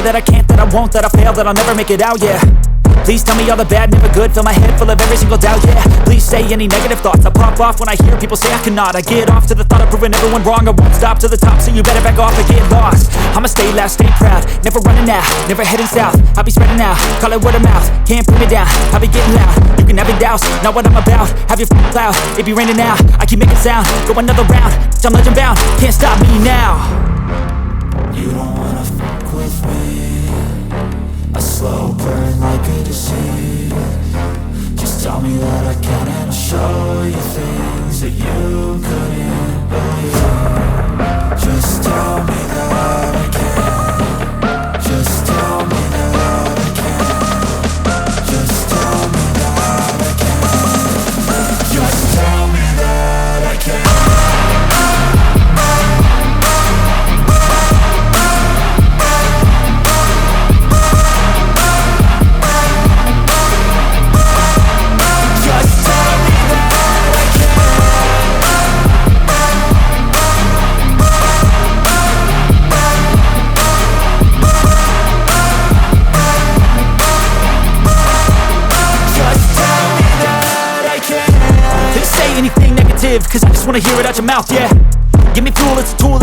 that I can't, that I won't, that I fail, that I'll never make it out, yeah. Please tell me all the bad, never good. Fill my head full of every single doubt, yeah. Please say any negative thoughts. I pop off when I hear people say I cannot. I get off to the thought of proving everyone wrong. I won't stop to the top, so you better back off and get lost. I'ma stay loud, stay proud, never running out, never heading south. I'll be spreading out, call it word of mouth. Can't put me down, I'll be getting loud. You can have your doubts, not what I'm about. Have your f***ing cloud, it be raining now. I keep making sound, go another round. I'm legend bound, can't stop me now. You don't wanna fuck with me. A slow burn like a disease. Just tell me that I can and I'll show you things that you couldn't believe. Just tell me that I can. Just tell me that I can. Just tell me that I can. Just tell me that I can. Cause I just wanna hear it out your mouth, yeah. Give me fuel, it's a tool that